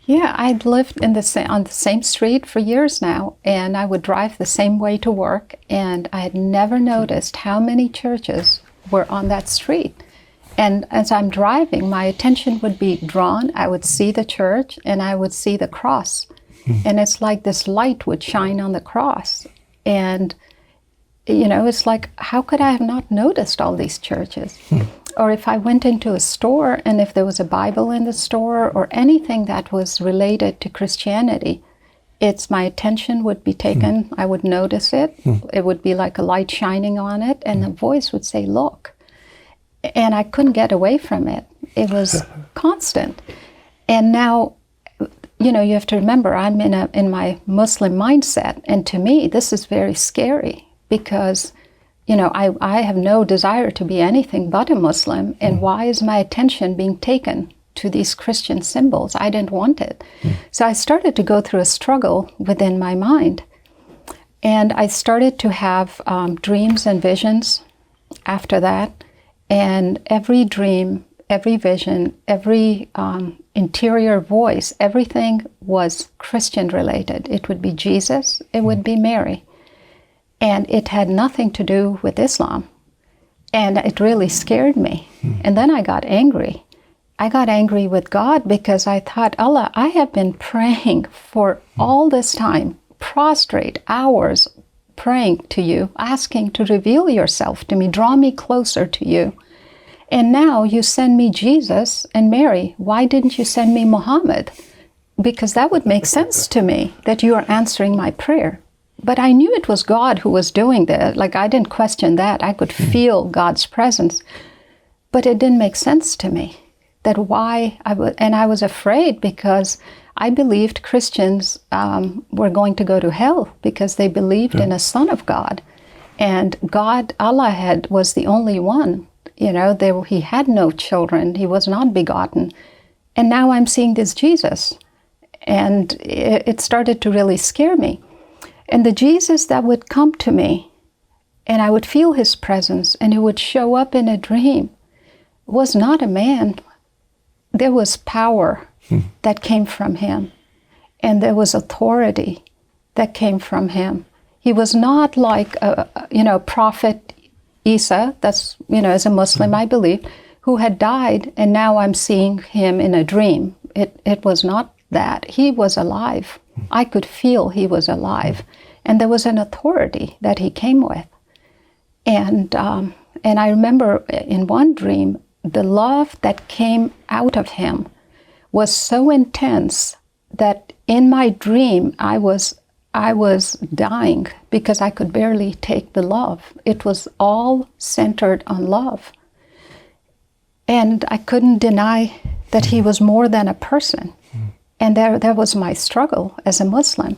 Yeah, I'd lived on the same street for years now, and I would drive the same way to work, and I had never noticed how many churches were on that street. And as I'm driving, my attention would be drawn. I would see the church, and I would see the cross. And it's like this light would shine on the cross. And, it's like, how could I have not noticed all these churches? Or if I went into a store and if there was a Bible in the store or anything that was related to Christianity, my attention would be taken. I would notice it. It would be like a light shining on it, and a voice would say, "Look." And I couldn't get away from it. It was constant. And now, you have to remember, I'm in my Muslim mindset, and to me, this is very scary because I have no desire to be anything but a Muslim, and why is my attention being taken to these Christian symbols? I didn't want it. So I started to go through a struggle within my mind, and I started to have dreams and visions after that, and every dream, every vision, every interior voice, everything was Christian related. It would be Jesus, it would be Mary. And it had nothing to do with Islam. And it really scared me. And then I got angry. I got angry with God because I thought, Allah, I have been praying for all this time, prostrate hours, praying to you, asking to reveal yourself to me, draw me closer to you. And now you send me Jesus and Mary. Why didn't you send me Muhammad? Because that would make sense to me, that you are answering my prayer. But I knew it was God who was doing that. Like, I didn't question that. I could feel God's presence. But it didn't make sense to me. That why and I was afraid because I believed Christians were going to go to hell because they believed in a Son of God. And God, Allah was the only one. He had no children. He was not begotten. And now I'm seeing this Jesus. And it started to really scare me. And the Jesus that would come to me, and I would feel his presence, and he would show up in a dream, was not a man. There was power that came from him, and there was authority that came from him. He was not like Prophet Isa, that's, as a Muslim I believe, who had died, and now I'm seeing him in a dream. It was not that. He was alive. I could feel he was alive. And there was an authority that he came with. And I remember in one dream, the love that came out of him was so intense that in my dream, I was dying because I could barely take the love. It was all centered on love. And I couldn't deny that he was more than a person. And that was my struggle as a Muslim.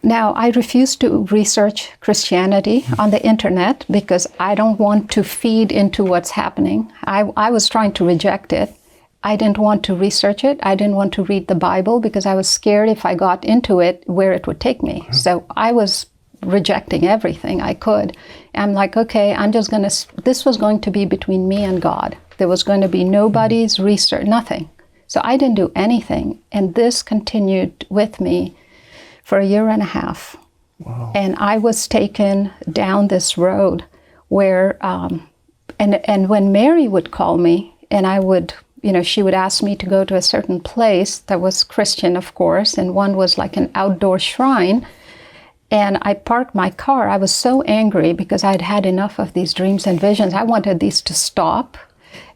Now, I refuse to research Christianity on the internet because I don't want to feed into what's happening. I was trying to reject it. I didn't want to research it. I didn't want to read the Bible because I was scared if I got into it, where it would take me. So I was rejecting everything I could. I'm like, okay, this was going to be between me and God. There was going to be nobody's research, nothing. So I didn't do anything. And this continued with me for 1.5 years. Wow. And I was taken down this road where, and when Mary would call me, and I would, she would ask me to go to a certain place that was Christian, of course, and one was like an outdoor shrine. And I parked my car. I was so angry because I'd had enough of these dreams and visions. I wanted these to stop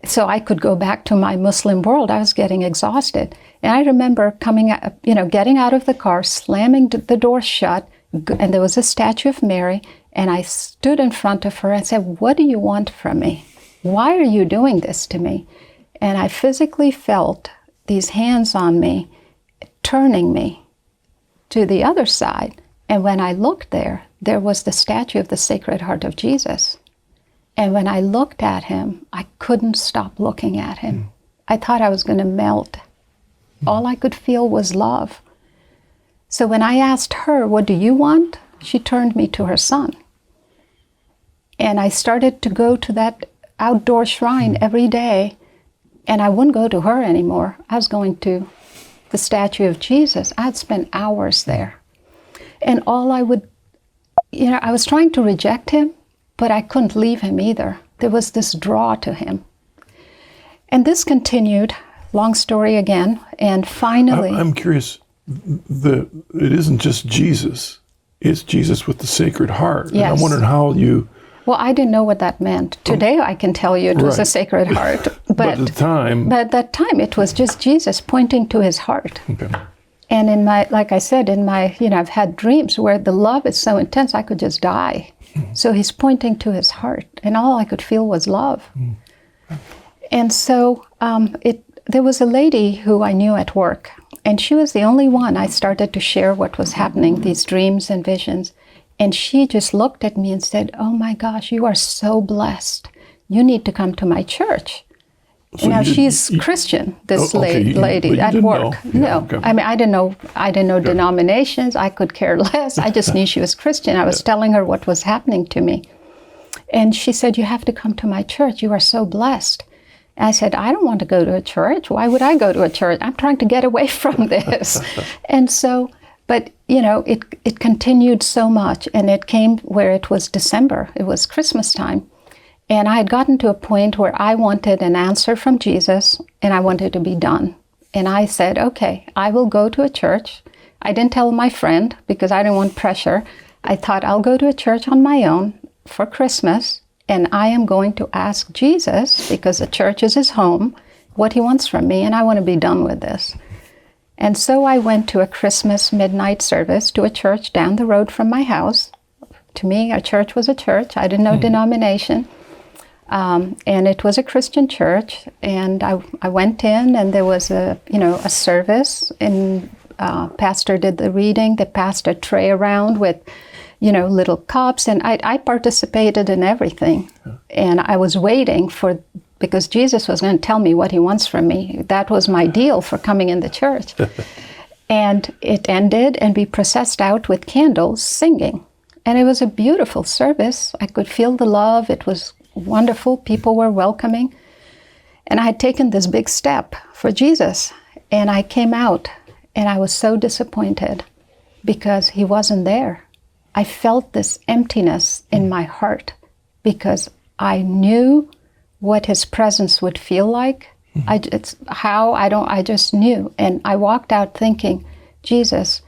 so I could go back to my Muslim world. I was getting exhausted. And I remember getting out of the car, slamming the door shut, and there was a statue of Mary, and I stood in front of her and said, "What do you want from me? Why are you doing this to me?" And I physically felt these hands on me, turning me to the other side. And when I looked there was the statue of the Sacred Heart of Jesus. And when I looked at him, I couldn't stop looking at him. I thought I was going to melt. All I could feel was love. So when I asked her, "What do you want?" she turned me to her son. And I started to go to that outdoor shrine every day. And I wouldn't go to her anymore. I was going to the statue of Jesus. I'd spent hours there. And all I would, I was trying to reject him, but I couldn't leave him either. There was this draw to him. And this continued, long story again, and finally... I'm curious, it isn't just Jesus, it's Jesus with the Sacred Heart. Yes. And I'm wondering how you... Well, I didn't know what that meant. Today I can tell you it was a Sacred Heart. But at the time... But at that time it was just Jesus pointing to his heart. Okay. And in my, like I said, I've had dreams where the love is so intense I could just die. So he's pointing to his heart, and all I could feel was love. And so there was a lady who I knew at work, and she was the only one I started to share what was happening, these dreams and visions. And she just looked at me and said, "Oh my gosh, you are so blessed. You need to come to my church." So now she's Christian, this lady at work. No, okay. I mean, I didn't know denominations. I could care less. I just knew she was Christian. I was telling her what was happening to me. And she said, "You have to come to my church. You are so blessed." And I said, "I don't want to go to a church. Why would I go to a church? I'm trying to get away from this." And so, but it continued so much, and it came where it was December. It was Christmas time. And I had gotten to a point where I wanted an answer from Jesus, and I wanted to be done. And I said, okay, I will go to a church. I didn't tell my friend because I didn't want pressure. I thought I'll go to a church on my own for Christmas, and I am going to ask Jesus, because the church is his home, what he wants from me, and I want to be done with this. And so I went to a Christmas midnight service to a church down the road from my house. To me, a church was a church. I didn't know denomination. And it was a Christian church, and I went in, and there was a service, and pastor did the reading. They passed a tray around with, little cups, and I participated in everything. And I was waiting because Jesus was going to tell me what he wants from me. That was my deal for coming in the church. And it ended, and we processed out with candles, singing. And it was a beautiful service. I could feel the love. It was wonderful. People were welcoming. And I had taken this big step for Jesus. And I came out, and I was so disappointed because he wasn't there. I felt this emptiness in my heart because I knew what his presence would feel like. I just knew. And I walked out thinking, Jesus,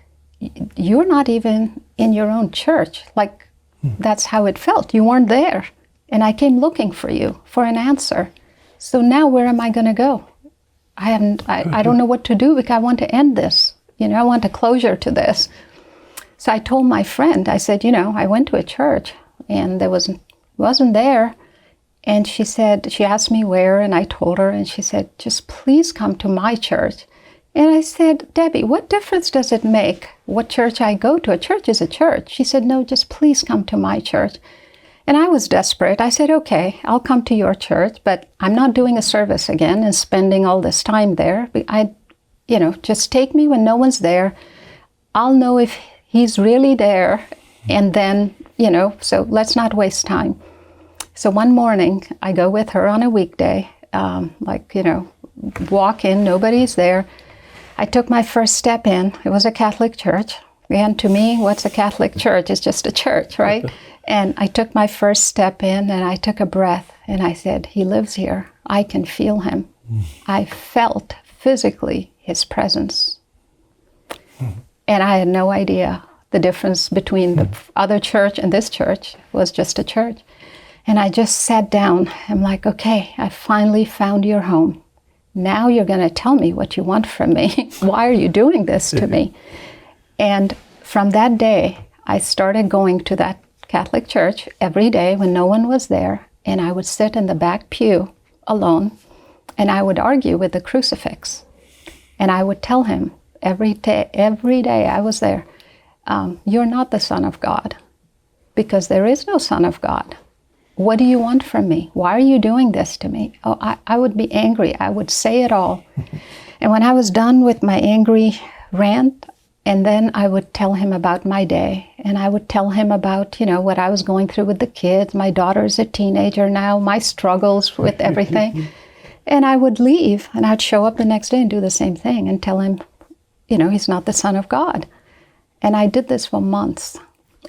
you're not even in your own church. Like, that's how it felt. You weren't there. And I came looking for you, for an answer. So now where am I going to go? I don't know what to do because I want to end this. I want a closure to this. So I told my friend, I said, I went to a church and wasn't there. And she asked me where, and I told her, and she said, just please come to my church. And I said, Debbie, what difference does it make what church I go to? A church is a church. She said, no, just please come to my church. And I was desperate. I said, okay, I'll come to your church, but I'm not doing a service again and spending all this time there. Just take me when no one's there. I'll know if he's really there. And then, so let's not waste time. So one morning I go with her on a weekday, walk in, nobody's there. I took my first step in. It was a Catholic church. And to me, what's a Catholic church? It's just a church, right? And I took my first step in, and I took a breath, and I said, he lives here. I can feel him. I felt physically his presence. And I had no idea the difference between the other church and this church was just a church. And I just sat down. I'm like, okay, I finally found your home. Now you're going to tell me what you want from me. Why are you doing this to me? And from that day, I started going to that Catholic church every day when no one was there. And I would sit in the back pew alone, and I would argue with the crucifix. And I would tell him every day I was there, you're not the Son of God, because there is no Son of God. What do you want from me? Why are you doing this to me? Oh, I would be angry. I would say it all. And when I was done with my angry rant, and then I would tell him about my day. And I would tell him about, what I was going through with the kids. My daughter's a teenager now, my struggles with everything. And I would leave, and I'd show up the next day and do the same thing and tell him he's not the Son of God. And I did this for months.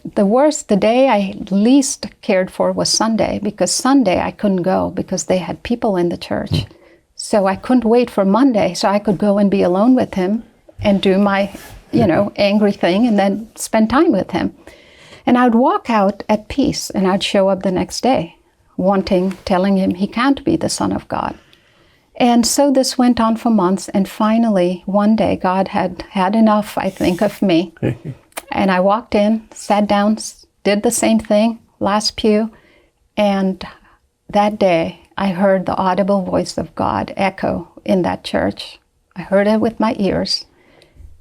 The day I least cared for was Sunday, because Sunday I couldn't go because they had people in the church. So I couldn't wait for Monday so I could go and be alone with him and do my, angry thing and then spend time with him. And I'd walk out at peace and I'd show up the next day telling him he can't be the Son of God. And so this went on for months, and finally one day God had had enough, I think, of me. And I walked in, sat down, did the same thing, last pew, and that day I heard the audible voice of God echo in that church. I heard it with my ears,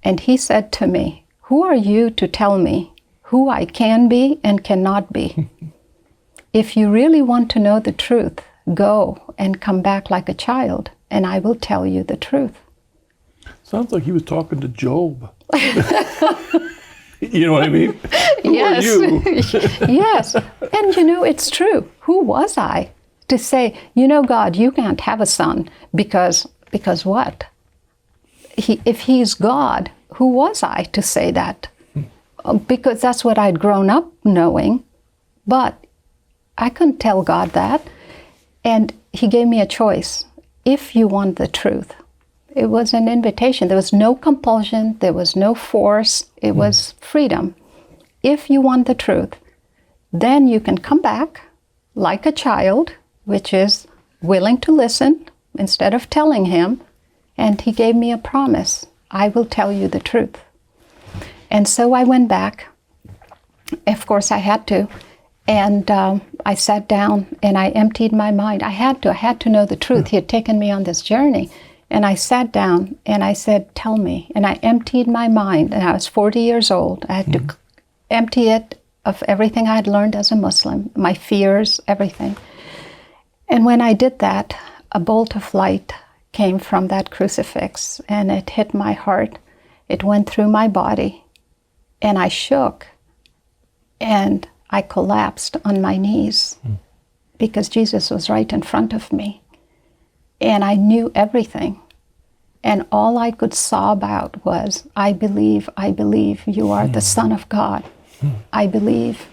and he said to me, "Who are you to tell me who I can be and cannot be? If you really want to know the truth, go and come back like a child, and I will tell you the truth." Sounds like he was talking to Job. You know what I mean? Who Yes. are you? Yes. And it's true. Who was I to say, God, you can't have a son because what? If he's God, who was I to say that? Because that's what I'd grown up knowing, but I couldn't tell God that. And he gave me a choice. If you want the truth, it was an invitation. There was no compulsion. There was no force. It was freedom. If you want the truth, then you can come back like a child, which is willing to listen instead of telling him. And he gave me a promise. I will tell you the truth. And so I went back. Of course, I had to. And I sat down and I emptied my mind. I had to know the truth. He had taken me on this journey. And I sat down and I said, "Tell me." And I emptied my mind. And I was 40 years old. I had to empty it of everything I had learned as a Muslim, my fears, everything. And when I did that, a bolt of light came from that crucifix and it hit my heart. It went through my body and I shook and I collapsed on my knees because Jesus was right in front of me. And I knew everything. And all I could sob out was, I believe you are the Son of God. I believe.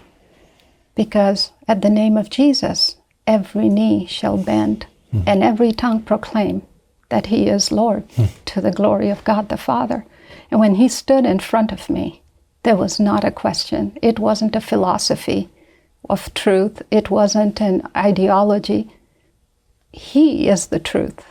Because at the name of Jesus, every knee shall bend and every tongue proclaim that he is Lord to the glory of God the Father. And when he stood in front of me, there was not a question. It wasn't a philosophy of truth. It wasn't an ideology. He is the truth.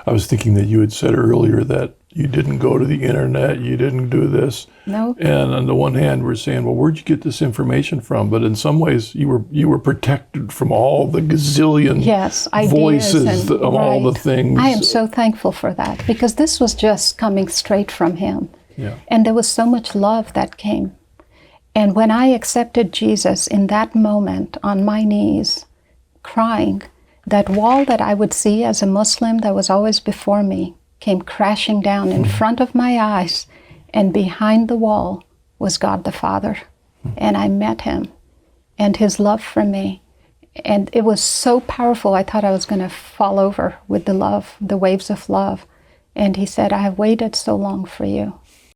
I was thinking that you had said earlier that you didn't go to the internet, you didn't do this. No. And on the one hand, we're saying, well, where'd you get this information from? But in some ways, you were protected from all the gazillion voices of all the things. I am so thankful for that, because this was just coming straight from him. Yeah. And there was so much love that came. And when I accepted Jesus in that moment on my knees, crying, that wall that I would see as a Muslim that was always before me came crashing down in front of my eyes, and behind the wall was God the Father. And I met him and his love for me. And it was so powerful, I thought I was going to fall over with the love, the waves of love. And he said, I have waited so long for you.